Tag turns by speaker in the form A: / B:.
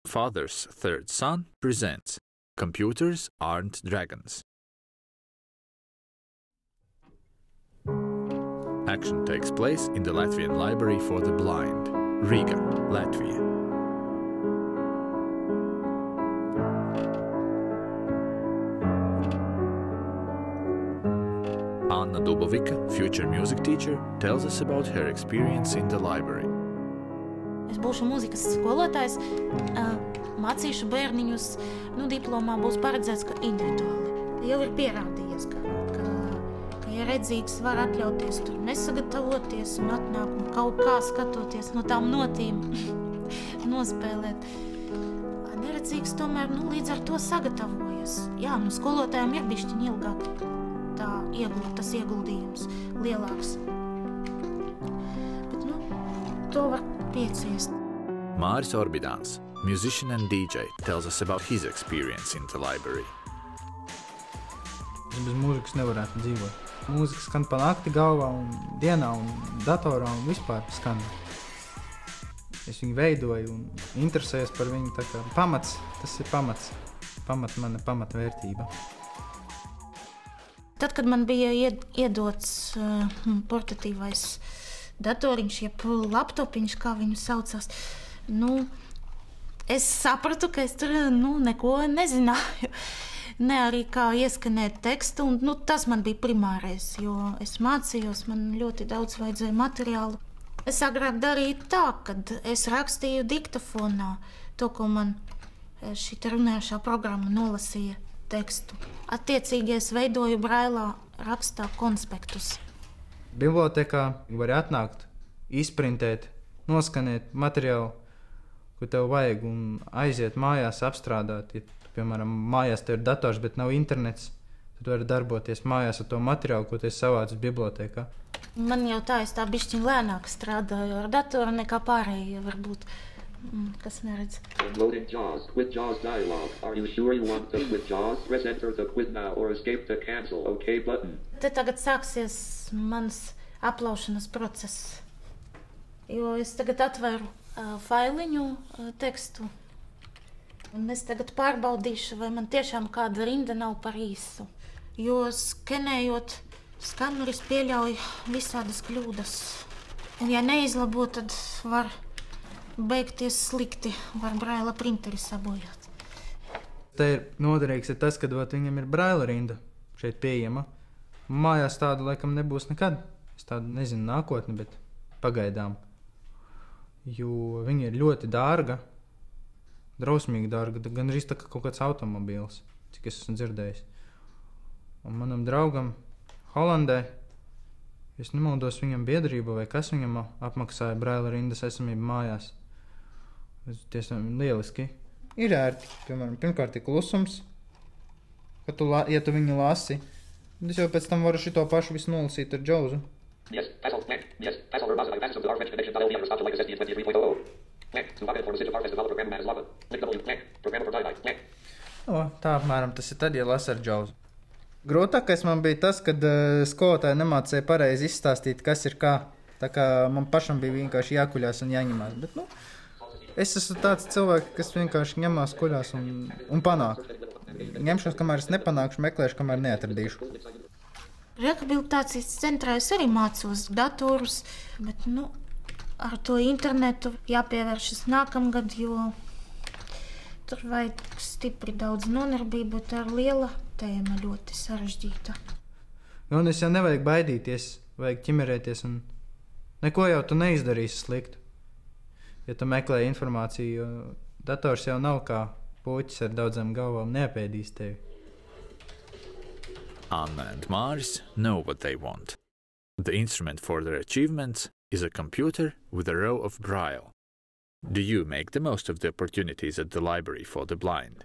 A: Father's Third Son presents Computers Aren't Dragons. Action takes place in the Latvian Library for the Blind, Riga, Latvia. Anna Dubovika, future music teacher, tells us about her experience in the library.
B: Es būšu mūzikas skolotājs, mācīšu bērniņus. Diplomā būs paredzēts, ka individuāli. Jau ir pierādījies, ka ja redzīgs var atļauties tur nesagatavoties un atnāk un kaut kā skatoties no tām notīm nospēlēt. Neredzīgs tomēr līdz ar to sagatavojas. Jā, skolotājiem ir bišķiņ ilgāk tas ieguldījums lielāks. Bet to var pieciest.
A: Māris Orbidāns, musician and DJ, tells us about his experience in the library.
C: Es bez mūzikas nevarētu dzīvot. Mūzika skan pa nakti galvā un dienā un datorā un vispār skan. Es viņu veidoju un interesējos par viņu, tā kā pamats, tas ir pamats. Mana pamatvērtība.
B: Tad, kad man bija iedots portatīvais datoriņš, jeb laptopiņš, kā viņu saucās, es sapratu, ka es tur neko nezināju. Ne arī kā ieskanēt tekstu, un tas man bija primārais, jo es mācījos, man ļoti daudz vajadzēja materiālu. Es agrāk darīju tā, kad es rakstīju diktafonā to, ko man šī runājošā programma nolasīja tekstu. Attiecīgi es veidoju brailā rakstā konspektus.
C: Bibliotēkā var atnākt, izprintēt, noskanēt materiālu, ko tev vajag, un aiziet mājās apstrādāt. Ja, piemēram, mājās tev ir dators, bet nav internets, tad vari darboties mājās ar to materiālu, ko tu esi savācis bibliotēkā.
B: Man jau es tā bišķiņ lēnāk strādāju ar datoru nekā pārējie varbūt. Kas neredz.
D: Loading JAWS. Quit JAWS dialog. Are you sure you want to quit JAWS? Press enter to quit now or escape to cancel OK button.
B: Te tagad sāksies mans aplaušanas process. Jo es tagad atveru failiņu tekstu. Un es tagad pārbaudīšu, vai man tiešām kāda rinda nav par īsu. Jo skenējot skaneris pieļauj visādas kļūdas. Un ja neizlabo, tad var beigties slikti, var braila printeri sabojāt.
C: Te ir noderīgs tas, ka viņam ir braila rinda šeit pieejama. Mājās tāda laikam nebūs nekad. Es tādu nezinu nākotni, bet pagaidām. Jo viņa ir ļoti dārga, drausmīgi dārga, gan arī tā kā kaut kāds automobīls, cik es esmu dzirdējis. Un manam draugam Holandē, es nemaldos viņam biedrību vai kas viņam apmaksāja braila rindas esamību mājās. Tas tiešām lieliski. Ir ērti, piemēram, pirmkārt ir klusums, ka ja tu viņu lasi, tad es jau pēc tam varu šito pašu visu nolasīt ar Jawsu.
D: Yes, password box access to our connection.lv understopped like SSD 23.00. To log in for the Arfest developer program as login. Link W. Program for dialog.
C: Tā apmēram tas ir tad, ja lasa ar Jawsu. Grūtākais man bija tas, kad skolotāji nemācīja pareizi izstāstīt, kas ir kā. Tā kā man pašam bija vienkārši jākuļās un jāņemās. Bet, es esmu tāds cilvēks, kas vienkārši ņemās kuļās un panāk. Ņemšanos, kamēr es nepanākšu, meklēšu, kamēr neatradīšu.
B: Rehabilitācijas centrā es arī mācos datorus, bet ar to internetu jāpievēršas nākamgad, jo tur vajag stipri daudz nodarbību, bet tā ir liela tēma, ļoti sarežģīta.
C: Un es jau nevajag baidīties, vajag ķimerēties, un neko jau tu neizdarīsi sliktu. Ja tu meklē informāciju, jo dators jau nav kā puķis ar daudzām galvām, neapēdīs tevi.
A: Anna and Māris know what they want. The instrument for their achievements is a computer with a row of braille. Do you make the most of the opportunities at the library for the blind?